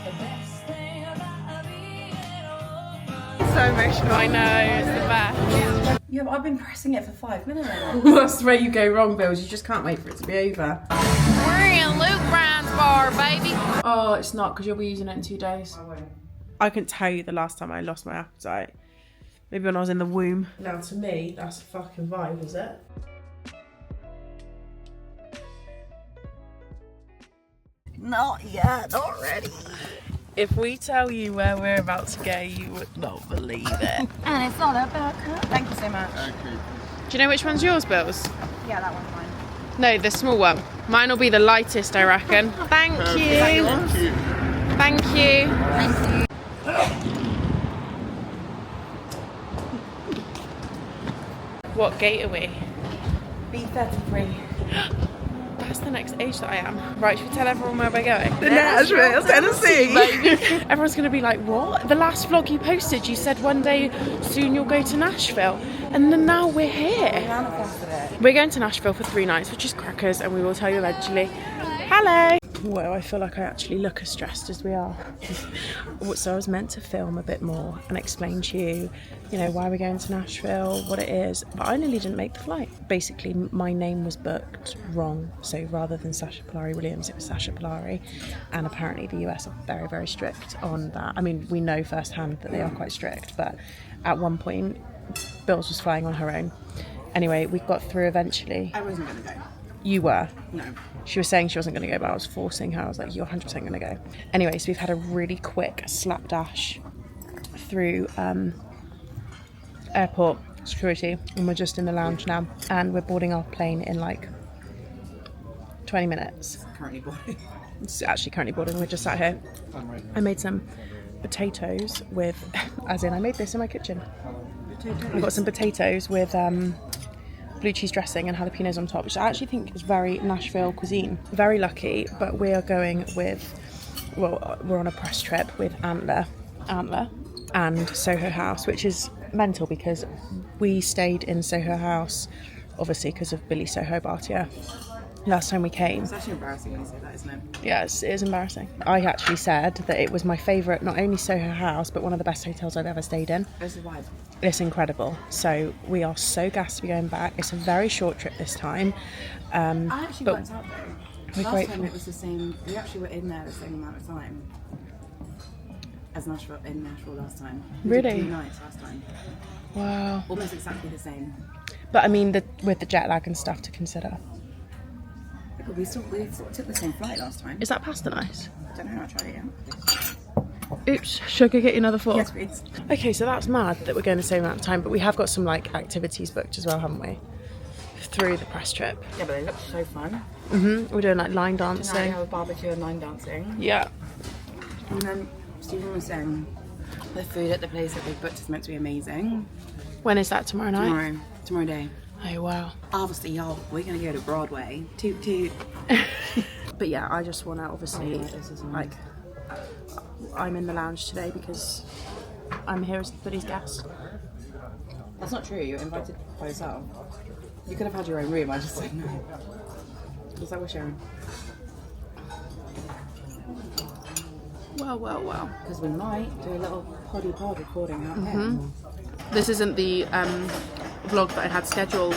So emotional. I know, it's the best. Yeah, but I've been pressing it for 5 minutes. That's where you go wrong, Bills. You just can't wait for it to be over. We're in Luke Bryan's bar, baby. Oh, it's not, because you'll be using it in 2 days. I couldn't tell you the last time I lost my appetite. Maybe when I was in the womb. Now, to me, that's a fucking vibe, is it? Not yet, already. If we tell you where we're about to go, you would not believe it. And it's all about her. Thank you so much. Thank you. Do you know which one's yours, Bills? Yeah, that one's mine. No, the small one. Mine will be the lightest, I reckon. Thank you. Thank you. Thank you. Thank you. What gate are we? B33. That's the next age that I am. Right, should we tell everyone where we're going? Nashville, Tennessee. Everyone's going to be like, what? The last vlog you posted, you said one day soon you'll go to Nashville. And then now we're here. We're going to Nashville for 3 nights, which is crackers, and we will tell you eventually. Hello! Well, I feel like I actually look as stressed as we are. So I was meant to film a bit more and explain to you, you know, why we're going to Nashville, what it is, but I nearly didn't make the flight. Basically, my name was booked wrong, so rather than Sasha Polari Williams, it was Sasha Polari, and apparently the US are very, very strict on that. I mean, we know firsthand that they are quite strict, but at one point, Bills was flying on her own. Anyway, we got through eventually. I wasn't going to go. You were? No. She was saying she wasn't going to go, but I was forcing her. I was like, you're 100% going to go. Anyway, so we've had a really quick slapdash through airport security, and we're just in the lounge now, and we're boarding our plane in like 20 minutes. Currently boarding. It's actually currently boarding. We're just sat here. I made some potatoes with, as in I made this in my kitchen. I got some potatoes with blue cheese dressing and jalapenos on top, which I actually think is very Nashville cuisine. Very lucky, but we are going with, well, we're on a press trip with Antler and Soho House, which is mental because we stayed in Soho House, obviously because of Billy Soho Bartier. Last time we came. It's actually embarrassing when you say that, isn't it? Yes, it is embarrassing. I actually said that it was my favourite, not only Soho House, but one of the best hotels I've ever stayed in. This is why. It's incredible. So we are so gassed to be going back. It's a very short trip this time. I actually but worked out though. we're Last grateful. time it was the same. We actually were in there the same amount of time as Nashville last time. We did Really? 2 nights last time. Wow. Almost exactly the same. But I mean, with the jet lag and stuff to consider. But we took the same flight last time. Is that pasta nice? Don't know how to try it yet. Oops, should I go get you another fork? Yes, please. Okay, so that's mad that we're going the same amount of time, but we have got some like activities booked as well, haven't we? Through the press trip. Yeah, but they look so fun. We're doing like line Tonight we dancing. have a barbecue and line dancing. Yeah. And then Stephen was saying the food at the place that they booked is meant to be amazing. When is that, tomorrow night? Tomorrow day. Oh wow. Obviously, y'all, we're gonna go to Broadway. Toot toot. But yeah, I just want to obviously, like, I'm in the lounge today because I'm here as Buddy's guest. That's not true. You're invited by yourself. You could have had your own room. I just said no. Because that was sharing. Well, well, well. Because we might do a little pod recording out there. This isn't the vlog that I had scheduled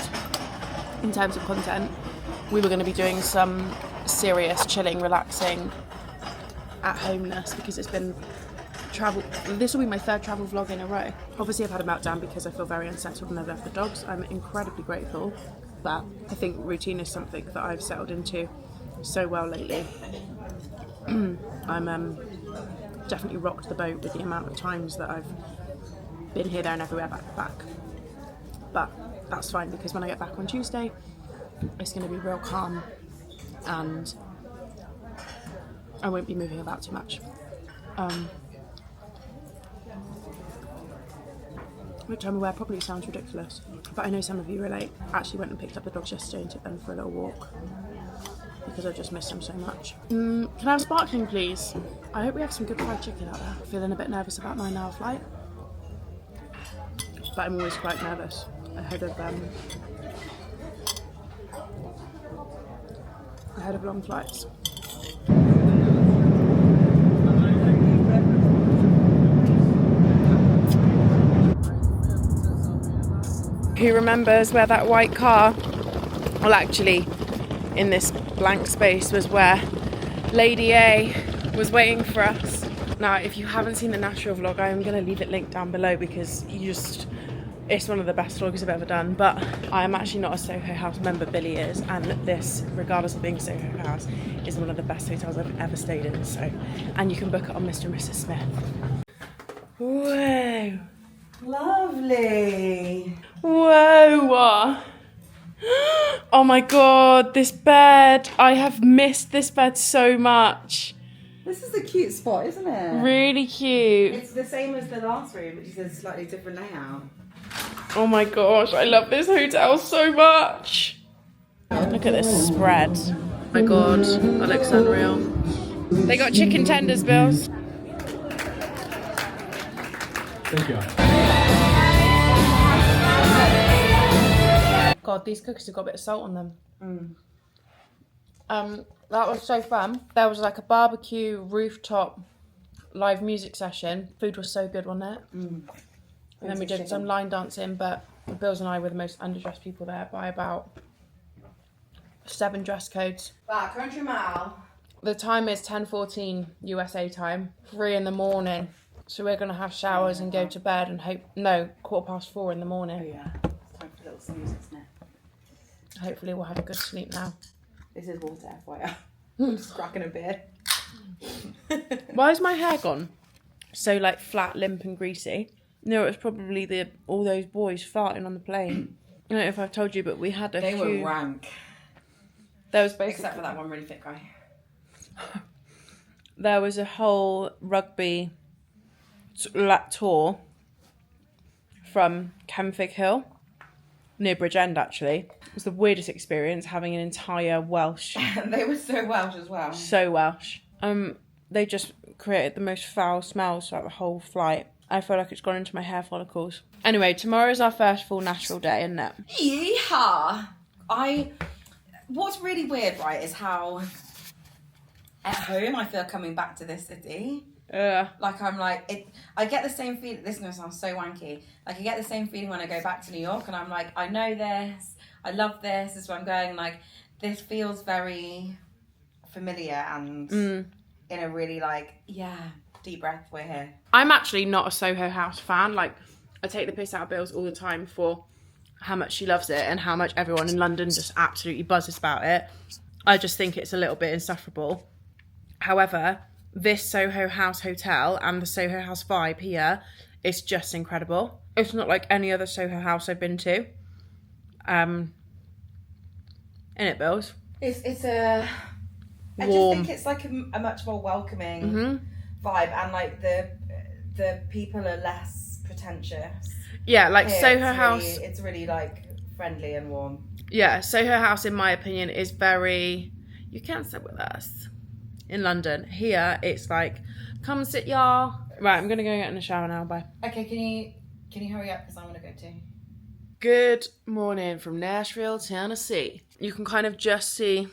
in terms of content. We were going to be doing some serious, chilling, relaxing at homeness because it's been travel. This will be my 3rd travel vlog in a row. Obviously I've had a meltdown because I feel very unsettled and I've left the dogs. I'm incredibly grateful, but I think routine is something that I've settled into so well lately. I'm definitely rocked the boat with the amount of times that I've been here, there and everywhere back. But that's fine because when I get back on Tuesday, it's going to be real calm and I won't be moving about too much. Which I'm aware probably sounds ridiculous, but I know some of you relate. I actually went and picked up the dogs yesterday and took them for a little walk because I just missed them so much. Can I have sparkling, please? I hope we have some good fried chicken out there. Feeling a bit nervous about 9-hour flight, but I'm always quite nervous ahead of long flights. who remembers where that white car, well actually in this blank space was where Lady A was waiting for us. Now if you haven't seen the Nashville vlog, I am going to leave it linked down below because it's one of the best vlogs I've ever done. But I am actually not a Soho House member, Billy is, and this, regardless of being Soho House, is one of the best hotels I've ever stayed in. So, and you can book it on Mr. and Mrs. Smith. Whoa. Lovely. Whoa. Oh my god, this bed. I have missed this bed so much. This is a cute spot, isn't it? Really cute. It's the same as the last room, which is a slightly different layout. Oh my gosh, I love this hotel so much. Look at this spread. Oh my god, that looks unreal. They got chicken tenders, Bills. Thank you. God, these cookies have got a bit of salt on them. That was so fun. There was like a barbecue rooftop live music session. Food was so good, wasn't it? And then we did some line dancing, but Bills and I were the most underdressed people there by about 7 dress codes. Wow, country mile. The time is 10:14 USA time, 3 in the morning. So we're gonna have showers and go to bed and 4:15 in the morning. Oh yeah, it's time for a little snooze, isn't it? Hopefully we'll have a good sleep now. This is water, FYI. I'm just cracking a beer. Why is my hair gone? So like flat, limp and greasy. No, it was probably all those boys farting on the plane. I don't know if I've told you, but we had a few... They were rank. There was basically... Except for that one really fit guy. There was a whole rugby tour from Kenfig Hill, near Bridgend actually. It was the weirdest experience having an entire Welsh... They were so Welsh as well. So Welsh. They just created the most foul smells throughout the whole flight. I feel like it's gone into my hair follicles. Anyway, tomorrow's our first full Nashville day, isn't it? Yeehaw! What's really weird, right, is how at home I feel coming back to this city. Like I'm like, I get the same feeling, this is going to sound so wanky, like I get the same feeling when I go back to New York and I'm like, I know this, I love this is where I'm going, like, this feels very familiar and in a really like, yeah, deep breath, we're here. I'm actually not a Soho House fan. Like, I take the piss out of Bills all the time for how much she loves it and how much everyone in London just absolutely buzzes about it. I just think it's a little bit insufferable. However, this Soho House hotel and the Soho House vibe here is just incredible. It's not like any other Soho House I've been to. In it, Bills? It's a... I just think it's like a much more welcoming vibe, and like the people are less pretentious. Yeah, like here, Soho House. It's really like friendly and warm. Yeah, Soho House, in my opinion, is very, you can't sit with us. In London. Here, it's like, come sit, y'all. Right, I'm going to go get in the shower now, bye. Okay, can you hurry up because I want to go too. Good morning from Nashville, Tennessee. You can kind of just see,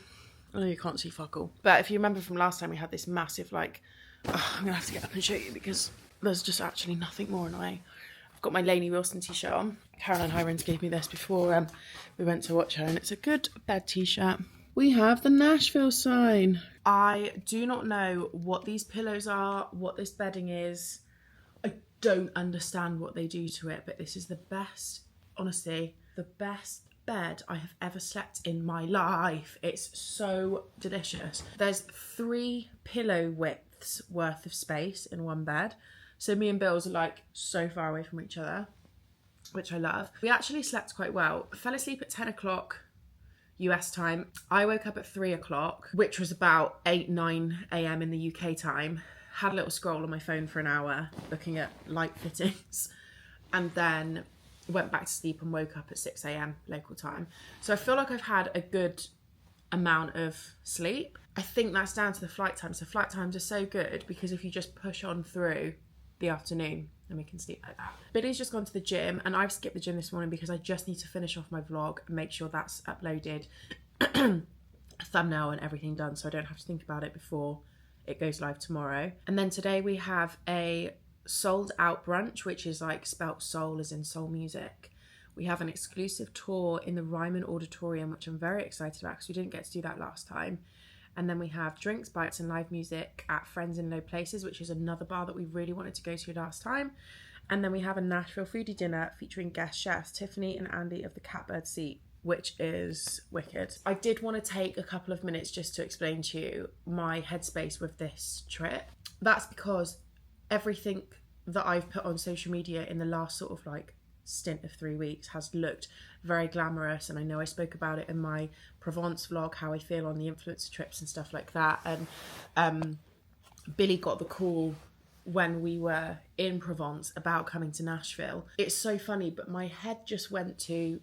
oh, you can't see fuck all. But if you remember from last time, we had this massive, like, I'm going to have to get up and show you because there's just actually nothing more annoying. I've got my Lainey Wilson t-shirt on. Caroline Hirons gave me this before we went to watch her, and it's a good bed t-shirt. We have the Nashville sign. I do not know what these pillows are, what this bedding is. I don't understand what they do to it, but this is the best, honestly, the best bed I have ever slept in my life. It's so delicious. There's 3 pillow widths worth of space in one bed. So me and Bills are like so far away from each other, which I love. We actually slept quite well. I fell asleep at 10 o'clock US time. I woke up at 3 o'clock, which was about 9 a.m. in the UK time. Had a little scroll on my phone for an hour, looking at light fittings, and then went back to sleep and woke up at 6 a.m. local time. So I feel like I've had a good amount of sleep. I think that's down to the flight times. The flight times are so good because if you just push on through the afternoon, then we can sleep like that. Billy's just gone to the gym, and I've skipped the gym this morning because I just need to finish off my vlog and make sure that's uploaded, thumbnail and everything done, so I don't have to think about it before it goes live tomorrow. And then today we have a sold out brunch, which is like spelt soul as in soul music, We have an exclusive tour in the Ryman Auditorium, which I'm very excited about because we didn't get to do that last time. And then we have drinks, bites and live music at Friends in Low Places, which is another bar that we really wanted to go to last time. And then we have a Nashville foodie dinner featuring guest chefs Tiffany and Andy of the Catbird Seat, which is wicked. I did want to take a couple of minutes just to explain to you my headspace with this trip. That's because everything that I've put on social media in the last sort of like stint of 3 weeks has looked very glamorous, and I know I spoke about it in my Provence vlog, how I feel on the influencer trips and stuff like that. And Billy got the call when we were in Provence about coming to Nashville. It's so funny, but my head just went to,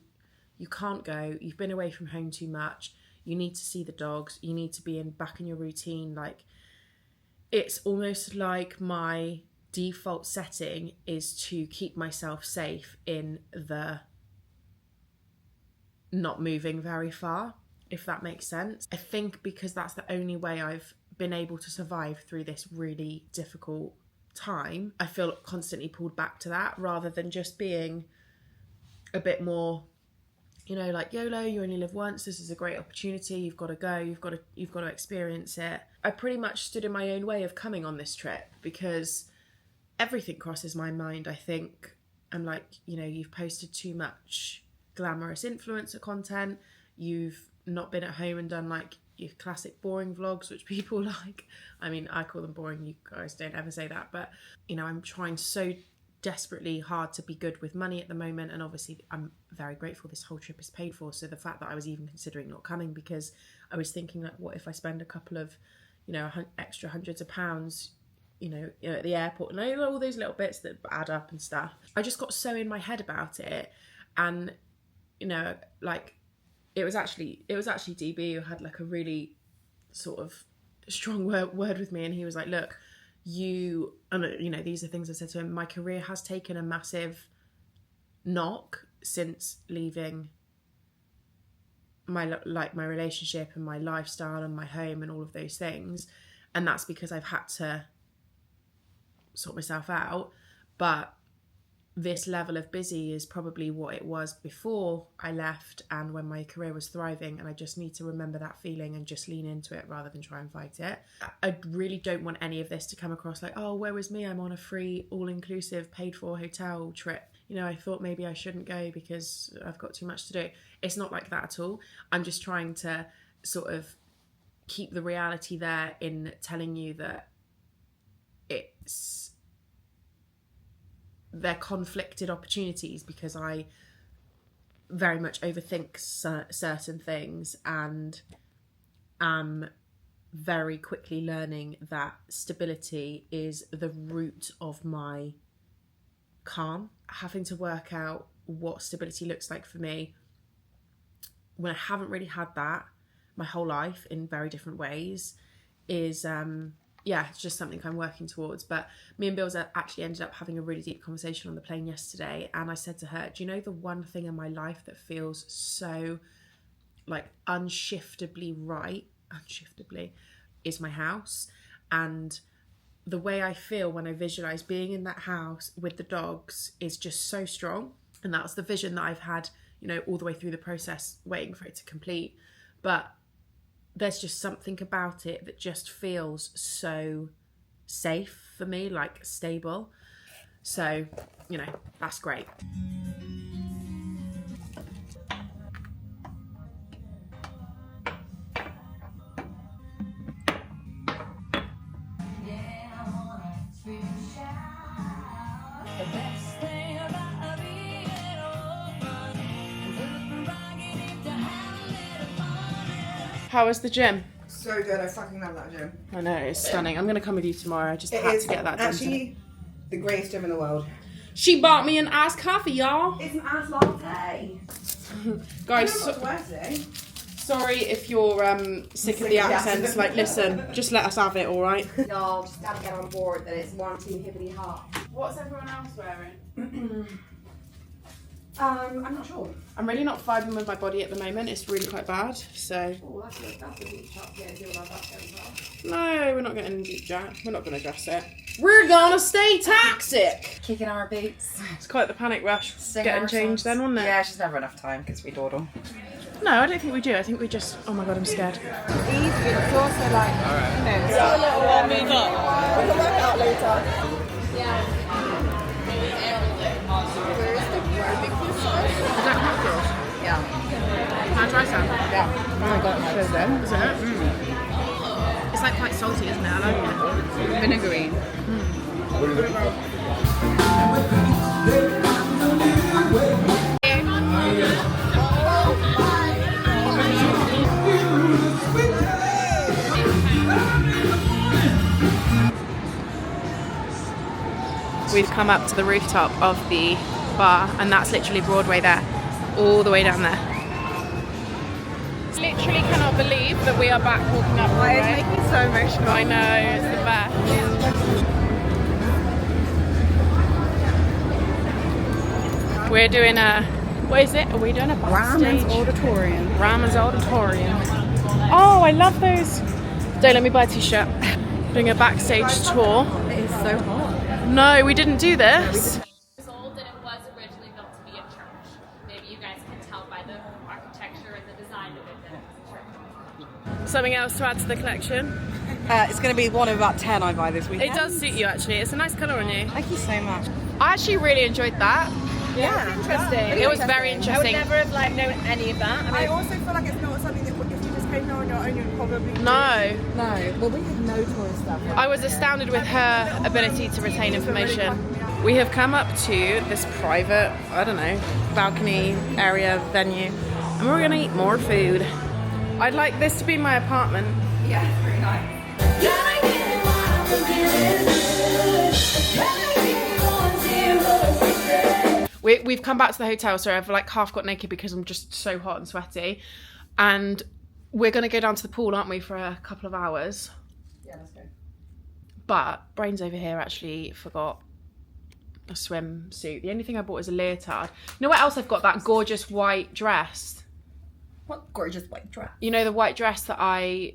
you can't go, you've been away from home too much, you need to see the dogs, you need to be back in your routine. Like, it's almost like my default setting is to keep myself safe in the not moving very far, if that makes sense. I think because that's the only way I've been able to survive through this really difficult time, I feel constantly pulled back to that, rather than just being a bit more, you know, like YOLO, you only live once, this is a great opportunity, you've got to go, you've got to experience it. I pretty much stood in my own way of coming on this trip because everything crosses my mind. I think I'm like, you know, you've posted too much glamorous influencer content, you've not been at home and done like your classic boring vlogs, which people like. I mean, I call them boring, you guys don't ever say that, but you know, I'm trying so desperately hard to be good with money at the moment, and obviously I'm very grateful this whole trip is paid for. So the fact that I was even considering not coming because I was thinking like, what if I spend a couple of, you know, extra hundreds of pounds, you know, at the airport, and all those little bits that add up and stuff. I just got so in my head about it, and you know, like it was actually DB who had like a really sort of strong word with me, and he was like, look, you know, these are things I said to him, my career has taken a massive knock since leaving my relationship and my lifestyle and my home and all of those things, and that's because I've had to sort myself out. But this level of busy is probably what it was before I left and when my career was thriving, and I just need to remember that feeling and just lean into it rather than try and fight it. I really don't want any of this to come across like, oh, where was me, I'm on a free all-inclusive paid for hotel trip, you know, I thought maybe I shouldn't go because I've got too much to do. It's not like that at all. I'm just trying to sort of keep the reality there in telling you that they're conflicted opportunities, because I very much overthink certain things and am very quickly learning that stability is the root of my calm. Having to work out what stability looks like for me when I haven't really had that my whole life in very different ways is yeah, it's just something I'm working towards. But me and Bills actually ended up having a really deep conversation on the plane yesterday, and I said to her, do you know the one thing in my life that feels so like unshiftably right, is my house. And the way I feel when I visualise being in that house with the dogs is just so strong, and that's the vision that I've had, you know, all the way through the process, waiting for it to complete. But there's just something about it that just feels so safe for me, like stable. So, you know, that's great. How was the gym? So good, I fucking love that gym. I know, it's stunning. I'm going to come with you tomorrow. I just had to get that done. It's actually the greatest gym in the world. She bought me an iced coffee, y'all. It's an iced latte. Guys, sorry if you're sick of the accents. Like, listen, just let us have it, all right? Y'all just gotta get on board that it's warm, team hibbity hot. What's everyone else wearing? I'm not sure. I'm really not vibing with my body at the moment. It's really quite bad. So. Oh, that's a deep shot. Yeah, deal with that as well. No, we're not getting a deep jack. We're not going to dress it. We're gonna stay toxic. Kicking our boots. It's quite the panic rush. Getting changed then, wasn't it? Yeah, it's just never enough time because we dawdle. No, I don't think we do. I think we just. Oh my god, I'm scared. Easy, it's also like, you know, it's a little move up. We can work out later. Yeah. Where is the barbecue sauce? Is that hot sauce? Yeah. Can I try some? Yeah. Oh my god, it's so good. Is it? It's like quite salty, isn't it? I like it. Vinegary. We've come up to the rooftop of the bar, and that's literally Broadway there, all the way down there. Literally cannot believe that we are back walking up Broadway. It's making me so emotional. I know, it's the best. We're doing a, what is it? Are we doing a backstage? Ryman Auditorium. Ryman Auditorium. Oh, I love those. Don't let me buy a t-shirt. Doing a backstage tour. It is so hot. No, we didn't do this. Years old, and it was originally built to be a church. Maybe you guys can tell by the architecture and the design of it that it's a church. Something else to add to the collection? It's going to be one of about 10 I buy this weekend. It does suit you actually. It's a nice colour on you. Thank you so much. I actually really enjoyed that. Yeah, Interesting. It was very interesting. I would never have like known any of that. I also feel like it's not something that if you just came here on your own, you'd probably No. No, well we had no tourist stuff. I was astounded with her ability to retain information. We have come up to this private, I don't know, balcony area venue, and we're gonna eat more food. I'd like this to be my apartment. Yeah, it's very nice. We've come back to the hotel, so I've like half got naked because I'm just so hot and sweaty, and we're gonna go down to the pool, aren't we, for a couple of hours? Yeah, let's go. But Brains over here actually forgot a swimsuit. The only thing I bought is a leotard. You know what else I've got? That gorgeous white dress. What gorgeous white dress. You know the white dress that I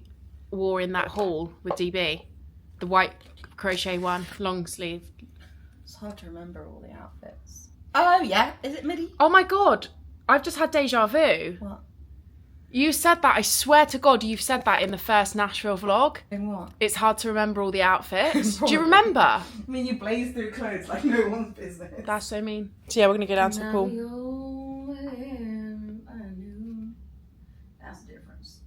wore in that haul with DB? The white crochet one, long sleeve. It's hard to remember all the outfits. Oh yeah, is it midi? Oh my god, I've just had deja vu. What? You said that, I swear to God, you've said that in the first Nashville vlog. In what? It's hard to remember all the outfits. Do you remember? I mean, you blaze through clothes like no one's business. That's so mean. So yeah, we're gonna go down to the pool. That's the difference.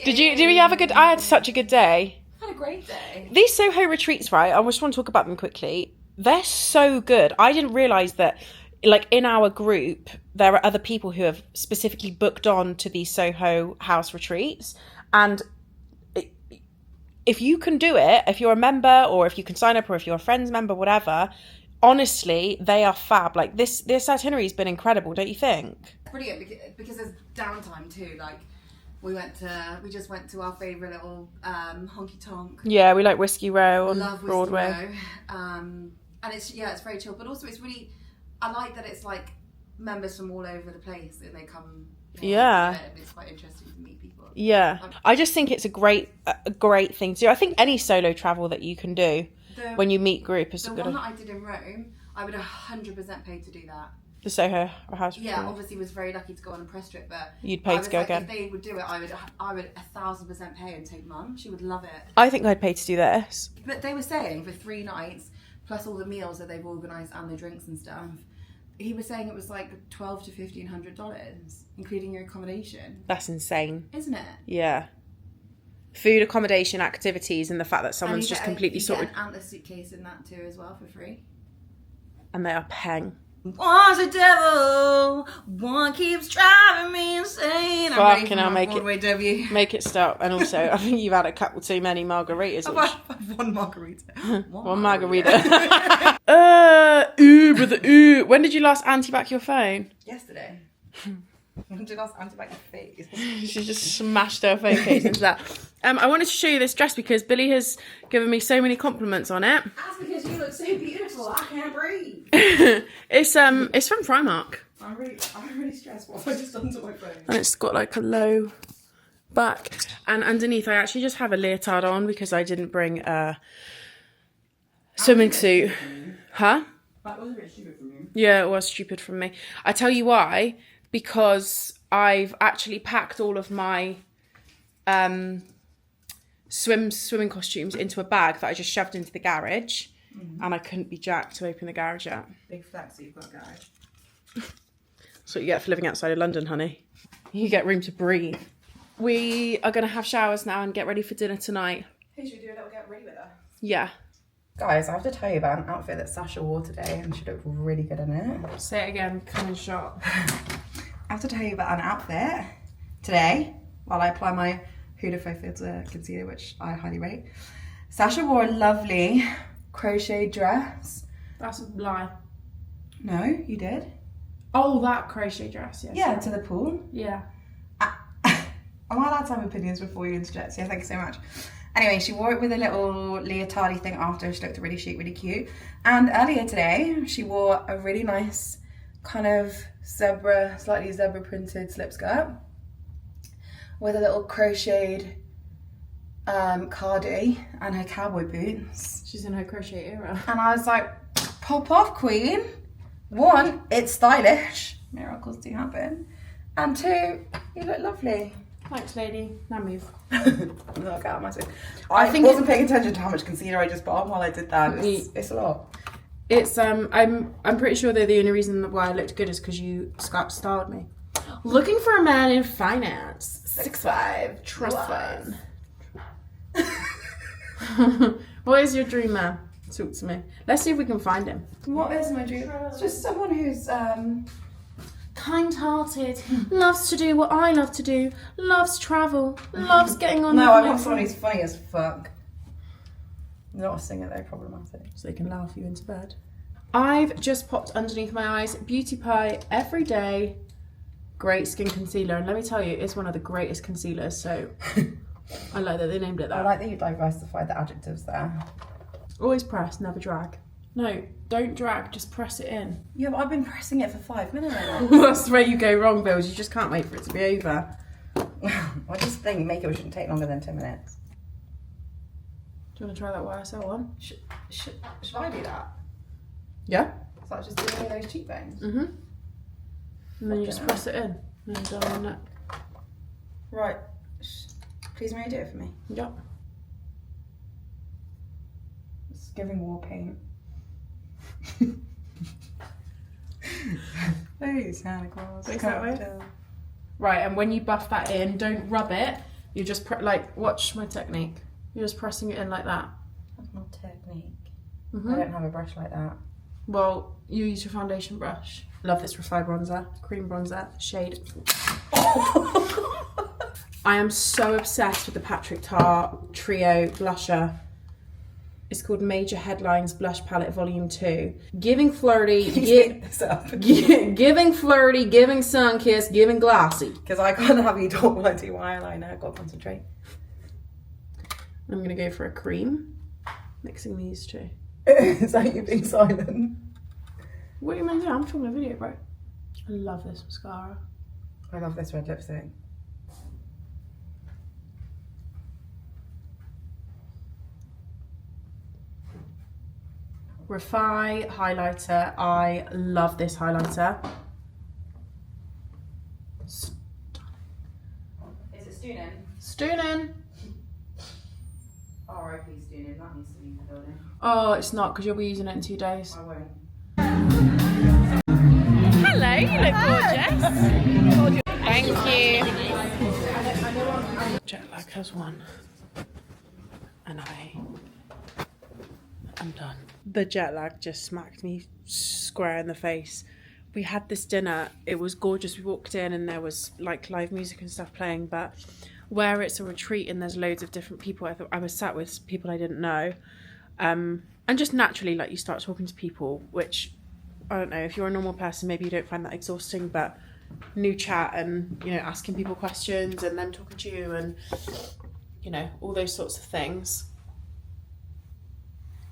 Did we have a good, I had such a good day. I had a great day. These Soho retreats, right, I just want to talk about them quickly. They're so good. I didn't realise that, like, in our group, there are other people who have specifically booked on to these Soho House retreats. And if you can do it, if you're a member or if you can sign up or if you're a Friends member, whatever, honestly, they are fab. Like, this itinerary has been incredible, don't you think? It's pretty good because there's downtime too. Like, we just went to our favourite little honky tonk. Yeah, we like Whiskey Row on Love Whiskey Broadway. Row. And it's very chill, but also it's really, I like that it's like members from all over the place and they come. Yeah. And it's quite interesting to meet people. Yeah, I just think it's a great thing to do. I think any solo travel that you can do when you meet group is a The good. one that I did in Rome, I would 100% pay to do that. The Soho House. Yeah, retreat. obviously was very lucky to go on a press trip, but You'd pay I to was go like, again. If they would do it, I would 1,000% pay and take Mum. She would love it. I think I'd pay to do this. But they were saying for 3 nights, plus all the meals that they've organised and the drinks and stuff, he was saying it was like $1,200 to $1,500, including your accommodation. That's insane. Isn't it? Yeah. Food, accommodation, activities, and the fact that someone's just completely you sorted. get an Antler suitcase in that too as well for free. And they are paying. One's a devil, one keeps driving me insane. Fucking hell, make Broadway it. Make it stop. And also, I think you've had a couple too many margaritas. I've one margarita. One margarita. When did you last anti-back your phone? Yesterday. When did I ask back your face? She just smashed her phone case into that. I wanted to show you this dress because Billy has given me so many compliments on it. That's because because you look so beautiful. I can't breathe. It's from Primark. I'm really stressed. What have I just done to my phone? And it's got like a low back. And underneath I actually just have a leotard on because I didn't bring a swimming suit. Huh? That was a bit stupid from you. Yeah, it was stupid from me. I tell you why. Because I've actually packed all of my swimming costumes into a bag that I just shoved into the garage. And I couldn't be jacked to open the garage yet. Big flex, you've got a garage. That's what you get for living outside of London, honey. You get room to breathe. We are going to have showers now and get ready for dinner tonight. Hey, should we do a little get ready with her? Yeah. Guys, I have to tell you about an outfit that Sasha wore today and she looked really good in it. Say it again, come in shot. I have to tell you about an outfit today while I apply my Huda Faux Filter concealer, which I highly rate. Sasha wore a lovely crochet dress. That's a lie. No, you did? Oh, that crochet dress, yes. Yeah, to the pool. Yeah. Am I allowed to have opinions before you interject? Yeah, thank you so much. Anyway, she wore it with a little leotardy thing after. She looked really chic, really cute. And earlier today, she wore a really nice kind of slightly zebra printed slip skirt with a little crocheted cardi and her cowboy boots. She's in her crochet era. And I was like, pop off, queen. One, it's stylish. Miracles do happen. And two, you look lovely. Thanks, lady. Now move. Look out, massive. I wasn't paying attention to how much concealer I just put on while I did that. It's a lot. It's I'm pretty sure that the only reason why I looked good is because you styled me. Looking for a man in finance. 6'5", trust fund. What is your dream man? Talk to me. Let's see if we can find him. What is my dream? It's just someone who's kind-hearted, loves to do what I love to do, loves travel, loves getting on. No, I want someone who's funny as fuck. Not a singer though, problematic. So they can laugh you into bed. I've just popped underneath my eyes Beauty Pie Everyday Great Skin Concealer, and let me tell you, it's one of the greatest concealers, so I like that they named it that. I like that you diversified the adjectives there. Always press, never drag. No, don't drag, just press it in. Yeah, but I've been pressing it for 5 minutes. That's where you go wrong, Bills. You just can't wait for it to be over. I just think makeup shouldn't take longer than 10 minutes. Do you want to try that YSL one? Should I do that? Yeah. So I just doing those cheekbones? Mm-hmm. And then you just press it in. And then down the neck. Right. Please may you do it for me? Yep. It's giving war paint. Hey, Santa Claus. Face that way. Right, and when you buff that in, don't rub it. You just watch my technique. You're just pressing it in like that. That's my technique. Mm-hmm. I don't have a brush like that. Well, you use your foundation brush. Love this REFY bronzer, cream bronzer, shade. I am so obsessed with the Patrick Tar Trio blusher. It's called Major Headlines Blush Palette Volume 2. Giving flirty, giving flirty, giving sun-kissed, giving glossy. Because I can't have you talk when I do my eyeliner. I've got to concentrate. I'm going to go for a cream. Mixing these two. Is that you being silent? What do you mean? Yeah, I'm filming a video, bro. I love this mascara. I love this red lipstick. REFY highlighter. I love this highlighter. Is it Stoonin? Stoonin. R.I.P. Stoonin. That needs to leave the building. Oh, it's not because you'll be using it in 2 days. I won't. Hello, you look gorgeous. Thank you. Jet lag has won. And I'm done. The jet lag just smacked me square in the face. We had this dinner, it was gorgeous. We walked in and there was like live music and stuff playing, but where it's a retreat and there's loads of different people, I was sat with people I didn't know. And just naturally, like, you start talking to people, which, I don't know, if you're a normal person, maybe you don't find that exhausting, but new chat and, you know, asking people questions and them talking to you and, you know, all those sorts of things.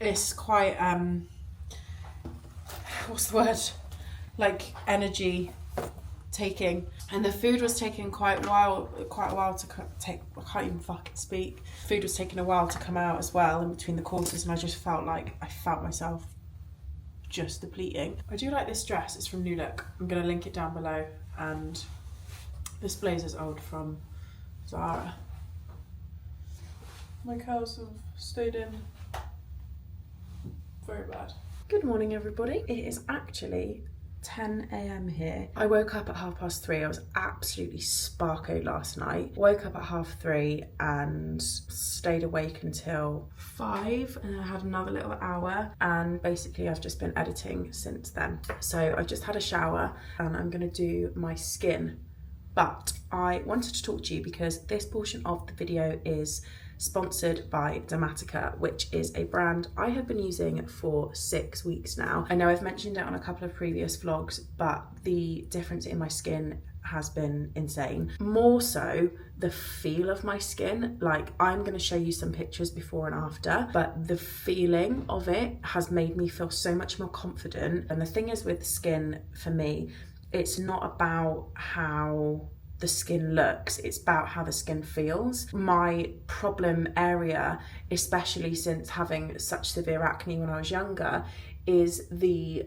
It's quite, what's the word? Like energy taking. And the food was taking quite a while to take. I can't even fucking speak. Food was taking a while to come out as well in between the courses, and I just felt like I felt myself just depleting. I do like this dress. It's from New Look. I'm gonna link it down below. And this blazer's old from Zara. My curls have stayed in very bad. Good morning, everybody. It is actually 10 a.m. here. I woke up at 3:30. I was absolutely sparko last night. Woke up at 3:30 and stayed awake until 5, and I had another little hour, and basically I've just been editing since then. So I've just had a shower and I'm gonna do my skin. But I wanted to talk to you because this portion of the video is sponsored by Dermatica, which is a brand I have been using for 6 weeks now. I know I've mentioned it on a couple of previous vlogs, but the difference in my skin has been insane. More so the feel of my skin. Like, I'm going to show you some pictures before and after, but the feeling of it has made me feel so much more confident. And the thing is with skin, for me, it's not about how the skin looks, it's about how the skin feels. My problem area, especially since having such severe acne when I was younger, is the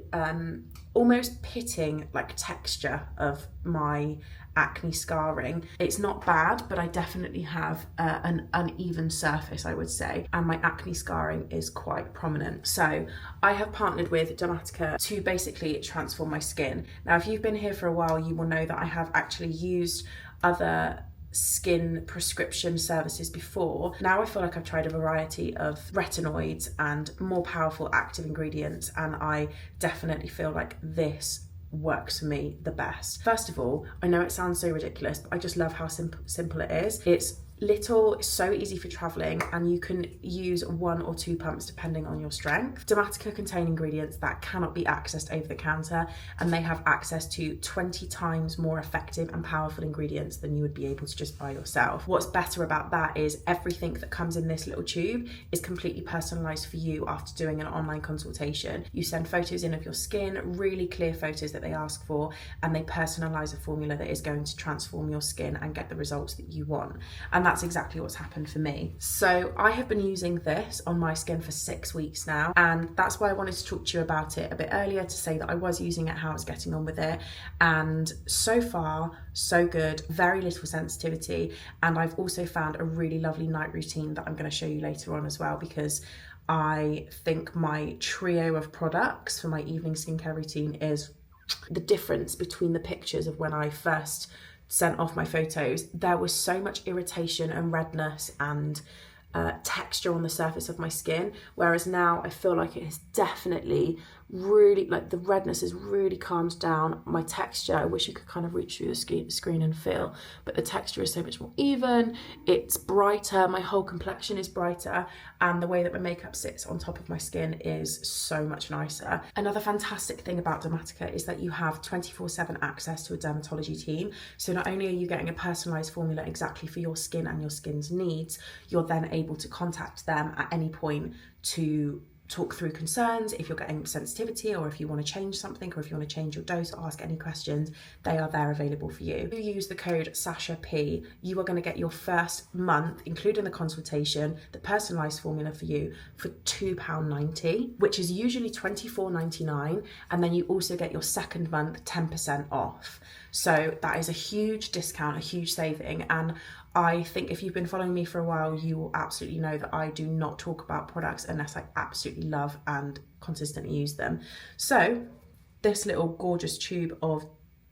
almost pitting like texture of my acne scarring. It's not bad, but I definitely have an uneven surface, I would say, and my acne scarring is quite prominent. So I have partnered with Dermatica to basically transform my skin. Now, if you've been here for a while, you will know that I have actually used other skin prescription services before. Now I feel like I've tried a variety of retinoids and more powerful active ingredients, and I definitely feel like this works for me the best. First of all, I know it sounds so ridiculous, but I just love how simple it is. It's little, so easy for traveling, and you can use 1 or 2 pumps depending on your strength. Dermatica contain ingredients that cannot be accessed over the counter, and they have access to 20 times more effective and powerful ingredients than you would be able to just buy yourself. What's better about that is everything that comes in this little tube is completely personalized for you after doing an online consultation. You send photos in of your skin, really clear photos that they ask for, and they personalize a formula that is going to transform your skin and get the results that you want. And that's exactly what's happened for me. So I have been using this on my skin for 6 weeks now, and that's why I wanted to talk to you about it a bit earlier, to say that I was using it, how I was getting on with it, and so far so good. Very little sensitivity, and I've also found a really lovely night routine that I'm going to show you later on as well, because I think my trio of products for my evening skincare routine is the difference between the pictures of when I first sent off my photos. There was so much irritation and redness and texture on the surface of my skin, whereas now I feel like it has definitely really, like, the redness has really calmed down. My texture, I wish you could kind of reach through the screen and feel, but the texture is so much more even, it's brighter, my whole complexion is brighter, and the way that my makeup sits on top of my skin is so much nicer. Another fantastic thing about Dermatica is that you have 24/7 access to a dermatology team. So not only are you getting a personalized formula exactly for your skin and your skin's needs, you're then able to contact them at any point to talk through concerns. If you're getting sensitivity, or if you want to change something, or if you want to change your dose or ask any questions, they are there available for you. If you use the code SASHAP, you are going to get your first month, including the consultation, the personalised formula for you, for £2.90, which is usually £24.99, and then you also get your second month 10% off. So that is a huge discount, a huge saving, and I think if you've been following me for a while, you will absolutely know that I do not talk about products unless I absolutely love and consistently use them. So this little gorgeous tube of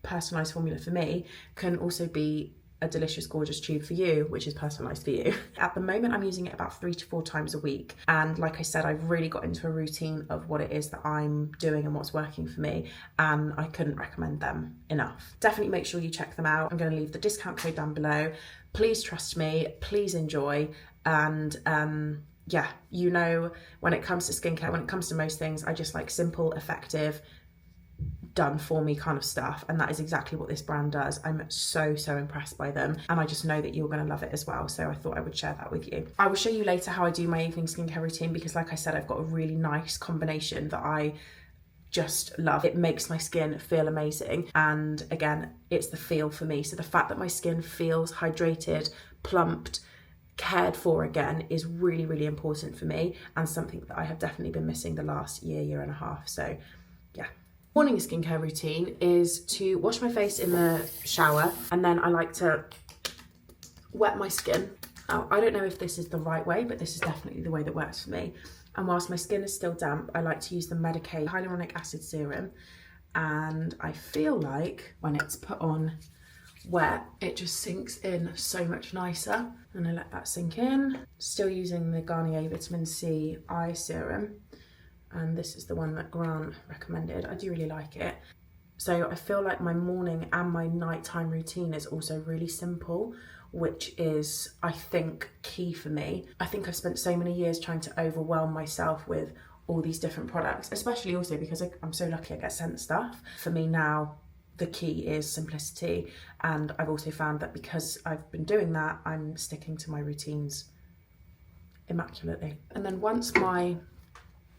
personalised formula for me can also be a delicious, gorgeous tube for you, which is personalised for you. At the moment, I'm using it about 3 to 4 times a week. And like I said, I've really got into a routine of what it is that I'm doing and what's working for me. And I couldn't recommend them enough. Definitely make sure you check them out. I'm going to leave the discount code down below. Please trust me, please enjoy. And yeah, you know, when it comes to skincare, when it comes to most things, I just like simple, effective, done for me kind of stuff, and that is exactly what this brand does. I'm so impressed by them, and I just know that you're going to love it as well, so I thought I would share that with you. I will show you later how I do my evening skincare routine, because like I said, I've got a really nice combination that I just love. It makes my skin feel amazing, and again, it's the feel for me. So the fact that my skin feels hydrated, plumped, cared for again is really important for me, and something that I have definitely been missing the last year and a half. So yeah. Morning skincare routine is to wash my face in the shower, and then I like to wet my skin. Now, I don't know if this is the right way, but this is definitely the way that works for me. And whilst my skin is still damp, I like to use the MEDIK hyaluronic acid serum, and I feel like when it's put on wet, it just sinks in so much nicer, and I let that sink in. Still using the Garnier vitamin C eye serum, and this is the one that Grant recommended. I do really like it. So I feel like my morning and my nighttime routine is also really simple, which is, I think, key for me. I think I've spent so many years trying to overwhelm myself with all these different products, especially also because I'm so lucky I get sent stuff. For me now, the key is simplicity, and I've also found that because I've been doing that, I'm sticking to my routines immaculately. And then once my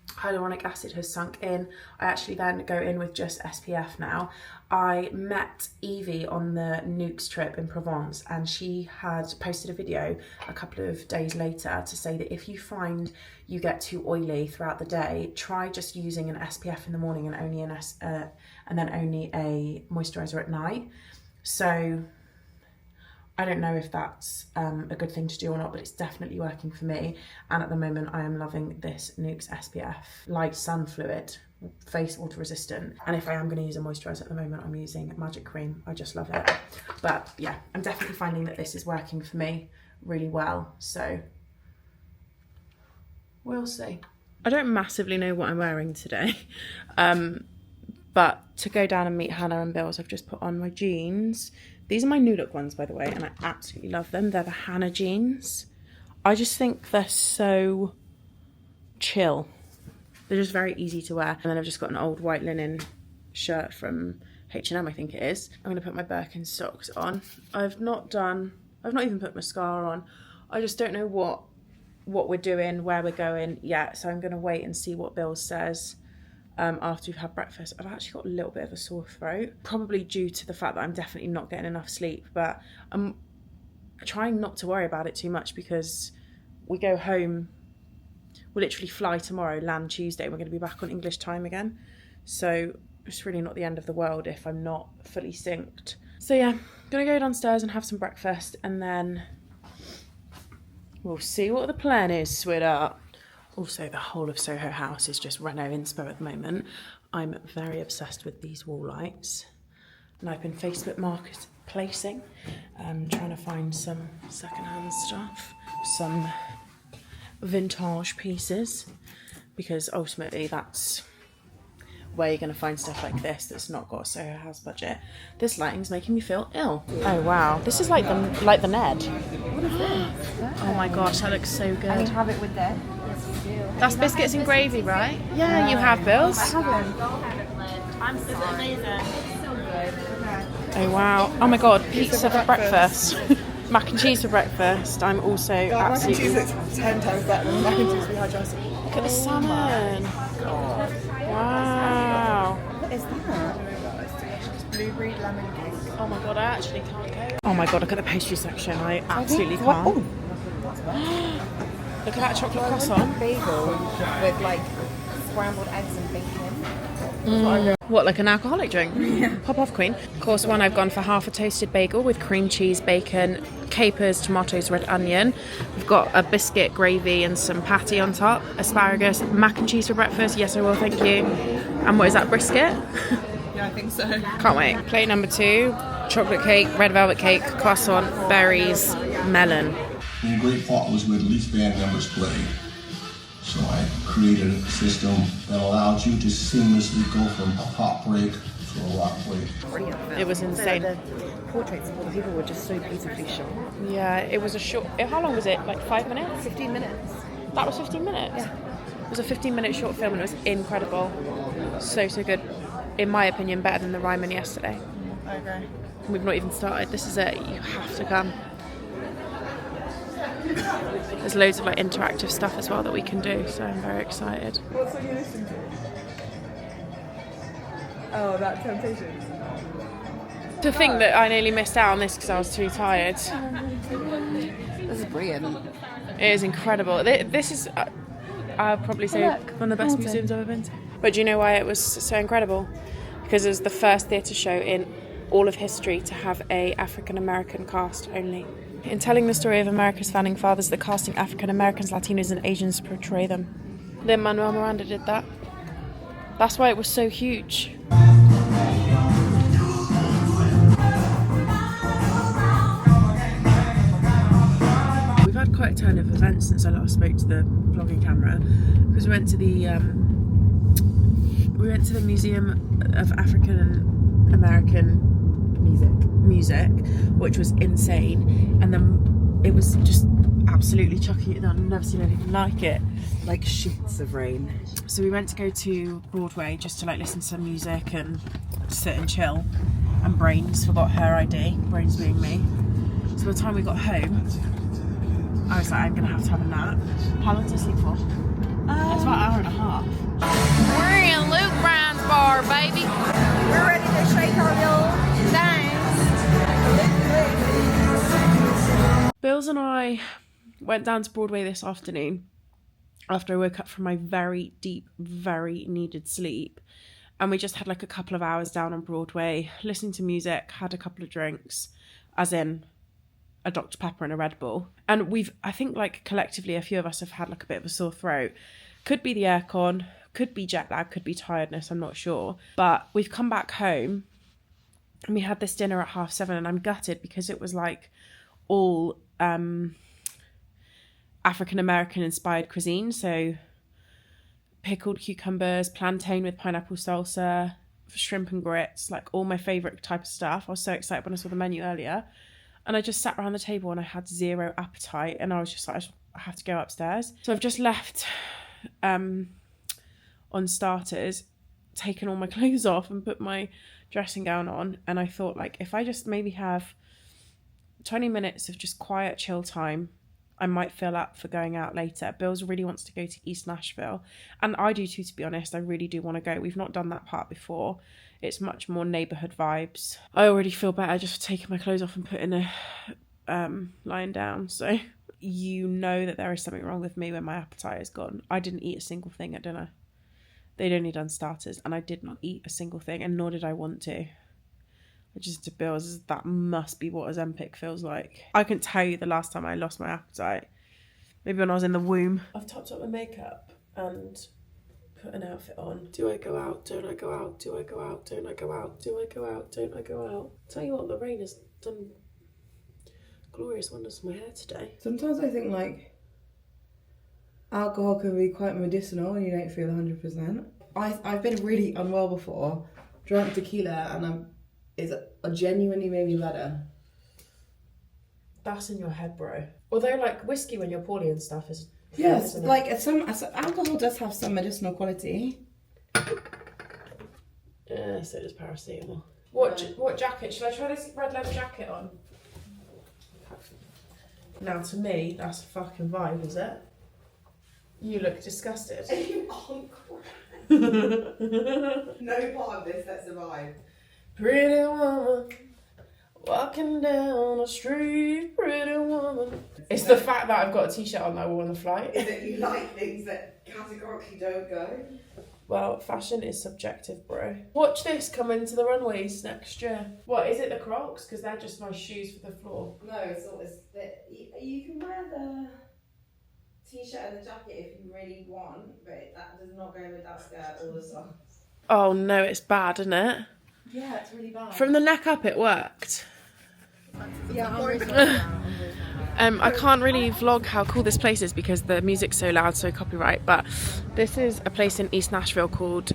hyaluronic acid has sunk in, I actually then go in with just SPF now. I met Evie on the NUXE trip in Provence, and she had posted a video a couple of days later to say that if you find you get too oily throughout the day, try just using an SPF in the morning and only and then only a moisturizer at night. So I don't know if that's a good thing to do or not, but it's definitely working for me. And at the moment, I am loving this NUXE SPF Light Sun Fluid, face water resistant. And if I am going to use a moisturizer at the moment, I'm using Magic Cream. I just love it. But yeah, I'm definitely finding that this is working for me really well. So we'll see. I don't massively know what I'm wearing today. But to go down and meet Hannah and Bills, I've just put on my jeans. These are my New Look ones, by the way, and I absolutely love them. They're the Hannah jeans. I just think they're so chill. They're just very easy to wear. And then I've just got an old white linen shirt from H&M, I think it is. I'm going to put my Birkenstocks on. I've not even put mascara on. I just don't know what we're doing, where we're going yet. So I'm going to wait and see what Bill says. After we've had breakfast. I've actually got a little bit of a sore throat, probably due to the fact that I'm definitely not getting enough sleep, but I'm trying not to worry about it too much, because we go home, we'll literally fly tomorrow, land Tuesday, we're going to be back on English time again, so it's really not the end of the world if I'm not fully synced. So yeah, I'm gonna go downstairs and have some breakfast, and then we'll see what the plan is, sweetheart. Also, the whole of Soho House is just Reno inspo at the moment. I'm very obsessed with these wall lights, and I've been Facebook marketplacing, trying to find some secondhand stuff, some vintage pieces, because ultimately that's where you're going to find stuff like this that's not got a Soho House budget. This lighting's making me feel ill. Oh wow, this is like the Ned. What is this? Oh my gosh, that looks so good. And you have it with them? That's biscuits and gravy, right? Yeah, you have, Bills. I haven't. I'm sorry. It's so good. Okay. Oh wow. Oh my god, pizza for breakfast. Mac and cheese for breakfast. I'm also absolutely... Mac and cheese looks 10 times better than mac and cheese we had yesterday. Look at the salmon. Wow. What is that? It's blueberry lemon cake. Oh my god, I actually can't go. Oh my god, look at the pastry section. I absolutely can't. Look at that chocolate croissant. Bagel with like scrambled eggs and bacon. What, like an alcoholic drink? Yeah. Pop off, queen. Course one, I've gone for half a toasted bagel with cream cheese, bacon, capers, tomatoes, red onion. We've got a biscuit, gravy and some patty on top. Asparagus, mac and cheese for breakfast. Yes, I will, thank you. And what is that, brisket? Yeah, I think so. Can't wait. Plate number 2, chocolate cake, red velvet cake, croissant, berries, melon. And the great part was where the least band members played. So I created a system that allowed you to seamlessly go from a pop break to a rock break. It was insane. The portraits of all the people were just so beautifully shot. Yeah, it was a short... How long was it? Like 5 minutes? 15 minutes. That was 15 minutes? Yeah. It was a 15-minute short film and it was incredible. So good. in my opinion, better than the Ryman yesterday. I agree. We've not even started. This is it. You have to come. There's loads of like interactive stuff as well that we can do, so I'm very excited. What song are you listening to? Oh, that Temptations. To think that I nearly missed out on this because I was too tired. This is brilliant. It is incredible. This is, I'll probably say, one of the best museums I've ever been to. But do you know why it was so incredible? Because it was the first theatre show in all of history to have a African-American cast only. In telling the story of America's founding fathers, the casting African-Americans, Latinos and Asians to portray them. Lin-Manuel Miranda did that. That's why it was so huge. We've had quite a turn of events since I last spoke to the vlogging camera, because we went to the Museum of African American music, which was insane, and then it was just absolutely chucking it down. I've never seen anything like it. Like sheets of rain. So we went to go to Broadway just to like listen to some music and sit and chill, and Brains forgot her ID, Brains being me. So by the time we got home, I was like, I'm gonna have to have a nap. How long did I sleep for? It's about an hour and a half. We're in Luke Bryan's bar, baby. We're ready to shake our little things. Bills and I went down to Broadway this afternoon after I woke up from my very deep, very needed sleep. And we just had like a couple of hours down on Broadway, listening to music, had a couple of drinks, as in a Dr. Pepper and a Red Bull. And I think like collectively, a few of us have had like a bit of a sore throat. Could be the aircon, could be jet lag, could be tiredness, I'm not sure. But we've come back home and we had this dinner at 7:30, and I'm gutted because it was like all African-American inspired cuisine. So pickled cucumbers, plantain with pineapple salsa, shrimp and grits, like all my favourite type of stuff. I was so excited when I saw the menu earlier. And I just sat around the table and I had zero appetite, and I was just like, I have to go upstairs. So I've just left on starters, taken all my clothes off and put my dressing gown on. And I thought, like, if I just maybe have 20 minutes of just quiet chill time, I might fill up for going out later. Bills really wants to go to East Nashville, and I do too, to be honest. I really do want to go. We've not done that part before. It's much more neighbourhood vibes. I already feel better just for taking my clothes off and putting a lying down. So you know that there is something wrong with me when my appetite is gone. I didn't eat a single thing at dinner. They'd only done starters, and I did not eat a single thing, and nor did I want to. I just said to Bills, that must be what Ozempic feels like. I couldn't tell you the last time I lost my appetite. Maybe when I was in the womb. I've topped up my makeup and put an outfit on. Do I go out? Don't I go out? Do I go out? Don't I go out? Do I go out? Don't I go out? Tell you what, the rain has done glorious wonders for my hair today. Sometimes I think like alcohol can be quite medicinal when you don't feel 100%. I've been really unwell before, drank tequila, and it genuinely made me better. That's in your head, bro. Although like whiskey when you're poorly and stuff is... Yes, like alcohol does have some medicinal quality. Yeah, so does paracetamol. What jacket? Should I try this red leather jacket on? Now to me, that's a fucking vibe, is it? You look disgusted. You aren't no part of this, that's a vibe. Pretty woman, walking down the street, pretty woman. It's the fact that I've got a t-shirt on that I wore on the flight. Is that you like things that categorically don't go? Well, fashion is subjective, bro. Watch this come into the runways next year. What, is it the Crocs? Because they're just my shoes for the floor. No, it's not. You can wear the t-shirt and the jacket if you really want, but that does not go with that skirt or the socks. Oh no, it's bad, isn't it? Yeah, it's really bad. From the neck up, it worked. Yeah, I'm really sorry. I can't really vlog how cool this place is because the music's so loud, so copyright, but this is a place in East Nashville called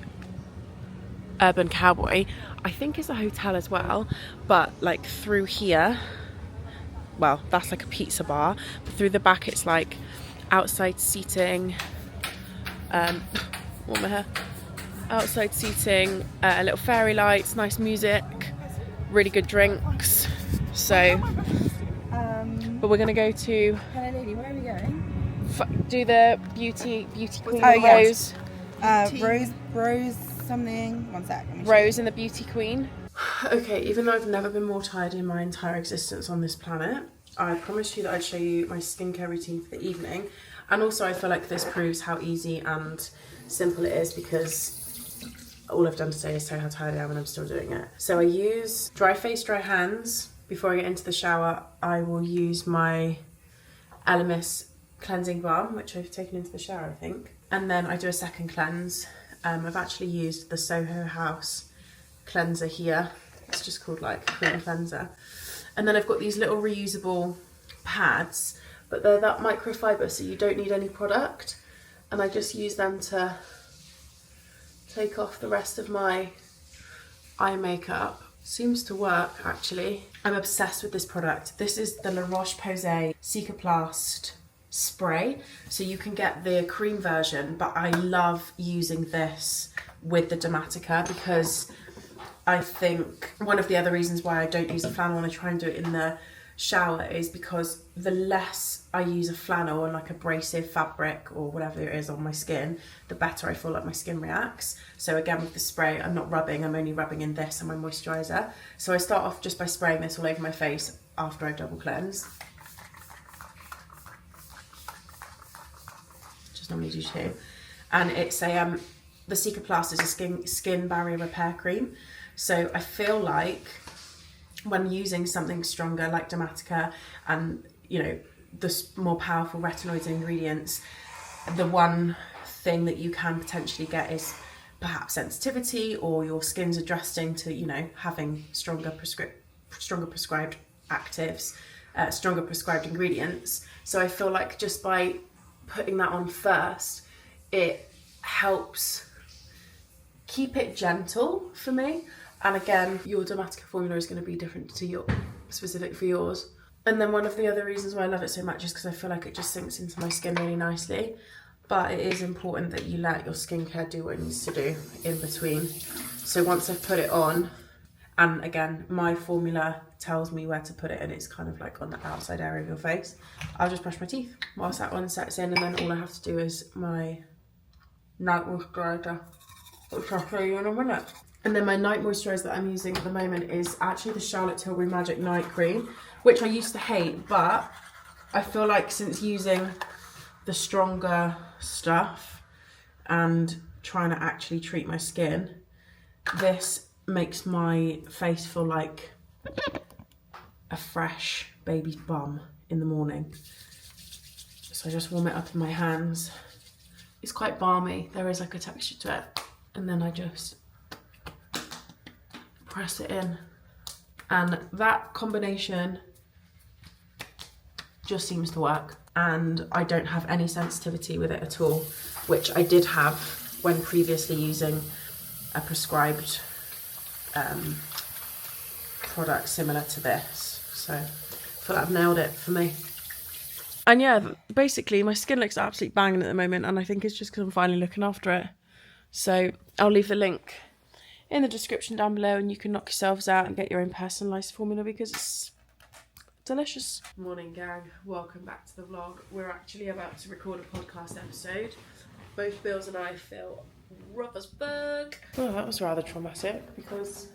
Urban Cowboy. I think it's a hotel as well, but like through here, well, that's like a pizza bar, but through the back it's like outside seating, warm my hair, outside seating, little fairy lights, nice music, really good drinks. So, but we're gonna go to. Hello, lady. Where are we going? Do the beauty queen. Oh, yes. Rose. Rose something. One sec. Rose and the beauty queen. Okay, even though I've never been more tired in my entire existence on this planet, I promised you that I'd show you my skincare routine for the evening. And also I feel like this proves how easy and simple it is, because all I've done today is say how tired I am and I'm still doing it. So I use dry face, dry hands. Before I get into the shower, I will use my Elemis cleansing balm, which I've taken into the shower, I think. And then I do a second cleanse. I've actually used the Soho House cleanser here. It's just called like cream cleanser. And then I've got these little reusable pads, but they're that microfiber, so you don't need any product. And I just use them to take off the rest of my eye makeup. Seems to work, actually. I'm obsessed with this product. This is the La Roche-Posay CICA PLAST spray. So you can get the cream version, but I love using this with the Dermatica, because I think one of the other reasons why I don't use a flannel when I try and do it in the shower is because the less I use a flannel and like abrasive fabric or whatever it is on my skin, the better I feel like my skin reacts. So again, with the spray, I'm not rubbing, I'm only rubbing in this and my moisturiser. So I start off just by spraying this all over my face after I double cleanse. Just normally do 2. And it's a, the CICA Plus is a skin barrier repair cream. So I feel like when using something stronger like Dermatica and, you know, the more powerful retinoids and ingredients, the one thing that you can potentially get is perhaps sensitivity, or your skin's adjusting to, you know, having stronger prescribed actives, stronger prescribed ingredients. So I feel like just by putting that on first, it helps keep it gentle for me. And again, your Dermatica formula is going to be different to your, specific for yours. And then one of the other reasons why I love it so much is because I feel like it just sinks into my skin really nicely. But it is important that you let your skincare do what it needs to do in between. So once I've put it on, and again, my formula tells me where to put it, and it's kind of like on the outside area of your face, I'll just brush my teeth whilst that one sets in, and then all I have to do is my night moisturiser, which I'll show you in a minute. And then my night moisturiser that I'm using at the moment is actually the Charlotte Tilbury Magic Night Cream, which I used to hate, but I feel like since using the stronger stuff and trying to actually treat my skin, this makes my face feel like a fresh baby's bum in the morning. So I just warm it up in my hands. It's quite balmy, there is like a texture to it. And then I just press it in. And that combination just seems to work. And I don't have any sensitivity with it at all, which I did have when previously using a prescribed product similar to this. So I feel like I've nailed it for me. And yeah, basically my skin looks absolutely banging at the moment, and I think it's just because I'm finally looking after it. So I'll leave the link in the description down below, and you can knock yourselves out and get your own personalised formula because it's delicious. Morning gang, welcome back to the vlog. We're actually about to record a podcast episode. Both Bills and I feel rough as fuck. Oh, that was rather traumatic because,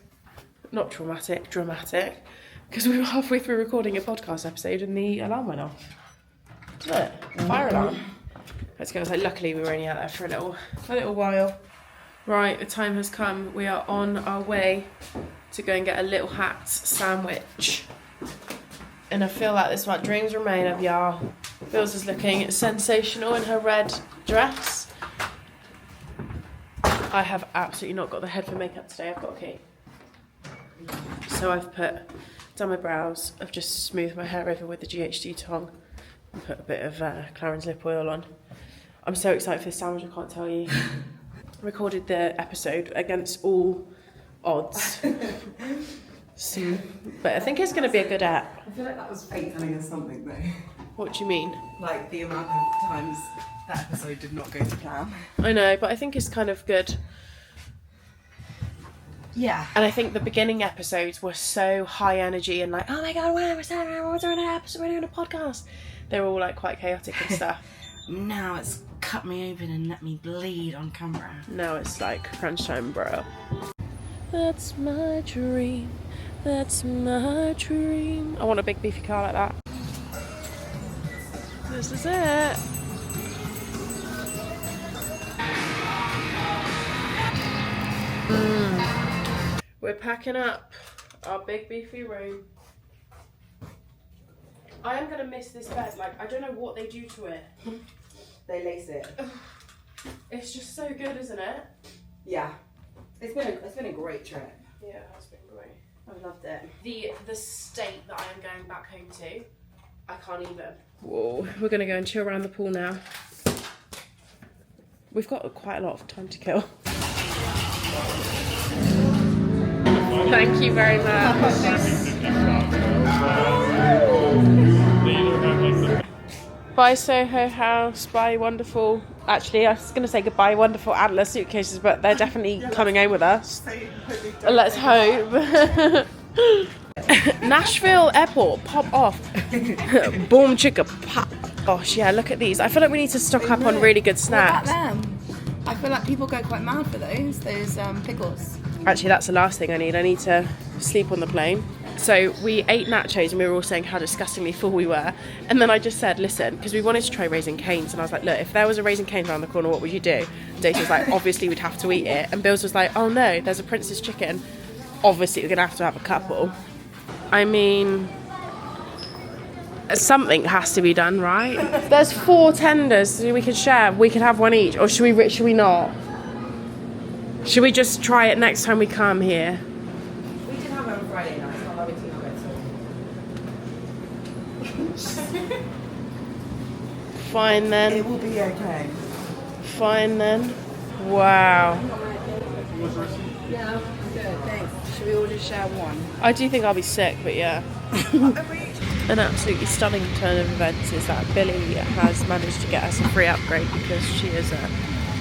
not traumatic, dramatic, because we were halfway through recording a podcast episode and the alarm went off. Look, fire alarm. Let's go. Like, luckily we were only out there for a little while. Right, the time has come. We are on our way to go and get a little hat sandwich. And I feel like this is what dreams remain of, y'all. Bills is looking sensational in her red dress. I have absolutely not got the head for makeup today. I've got a key. So I've done my brows. I've just smoothed my hair over with the GHD tong and put a bit of Clarins lip oil on. I'm so excited for this sandwich, I can't tell you. Recorded the episode against all odds. But I think it's going to be a good app. I feel like that was fate telling us something though. What do you mean? Like the amount of times that episode did not go to plan. I know, but I think it's kind of good Yeah. And I think the beginning episodes were so high energy and like, oh my god, we're doing an episode, we're doing a podcast. They were all like quite chaotic and stuff. Now it's cut me open and let me bleed on camera. Now it's like crunch time, bro. That's my dream. That's my dream. I want a big beefy car like that. This is it. We're packing up our big beefy room. I am gonna miss this bed. Like, I don't know what they do to it. They lace it. It's just so good, isn't it? Yeah. It's been a great trip. Yeah, it has been great. I've loved it. The state that I am going back home to, I can't even. Whoa, we're gonna go and chill around the pool now. We've got quite a lot of time to kill. Thank you very much. Bye Soho House, bye wonderful. Actually, I was going to say goodbye wonderful Antler suitcases, but they're definitely coming home with us. Let's hope. Nashville airport, pop off. Boom chicka pop. Gosh, yeah, look at these. I feel like we need to stock up on really good snacks. What about them? I feel like people go quite mad for those pickles. Actually, that's the last thing I need. I need to sleep on the plane. So we ate nachos and we were all saying how disgustingly full we were. And then I just said, listen, because we wanted to try Raising Cane's. And I was like, look, if there was a Raising Cane's around the corner, what would you do? Daisy was like, obviously we'd have to eat it. And Bills was like, oh no, there's a Prince's Chicken. Obviously we're going to have a couple. I mean, something has to be done, right? There's 4 tenders we could share. We could have one each. Or should we not? Should we just try it next time we come here? We did have it on Friday night. It's not like we didn't have it. Fine then. It will be okay. Fine then. Wow. Yeah, I'm good. Thanks. Should we all just share one? I do think I'll be sick, but yeah. An absolutely stunning turn of events is that Billy has managed to get us a free upgrade because she is a...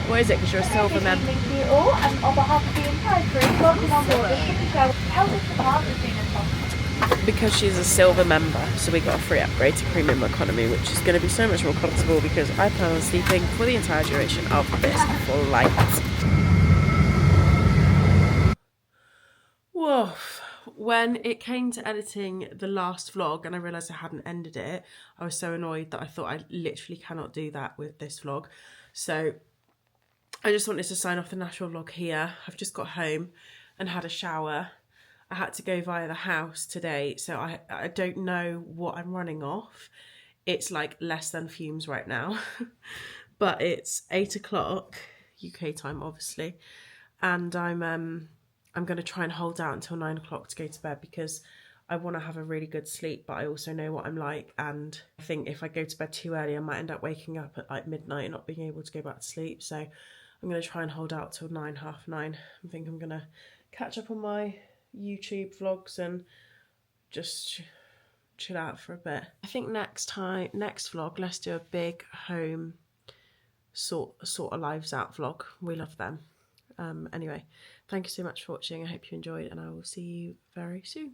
What is it? Because you're a silver member. Thank you all, and on behalf of the entire crew, welcome on board the ship show. How this depart as soon as possible. Because she's a silver member, so we got a free upgrade to premium economy, which is going to be so much more comfortable because I plan on sleeping for the entire duration of this flight. Woof. When it came to editing the last vlog and I realised I hadn't ended it, I was so annoyed that I thought I literally cannot do that with this vlog. So I just wanted to sign off the Nashville vlog here. I've just got home and had a shower. I had to go via the house today, so I don't know what I'm running off. It's like less than fumes right now. But it's 8 o'clock, UK time obviously. And I'm going to try and hold out until 9 o'clock to go to bed because I want to have a really good sleep, but I also know what I'm like. And I think if I go to bed too early, I might end up waking up at like midnight and not being able to go back to sleep. So I'm going to try and hold out till 9, half 9. I think I'm going to catch up on my YouTube vlogs and just chill out for a bit. I think next vlog, let's do a big home sort of lives out vlog. We love them. Anyway, thank you so much for watching. I hope you enjoyed and I will see you very soon.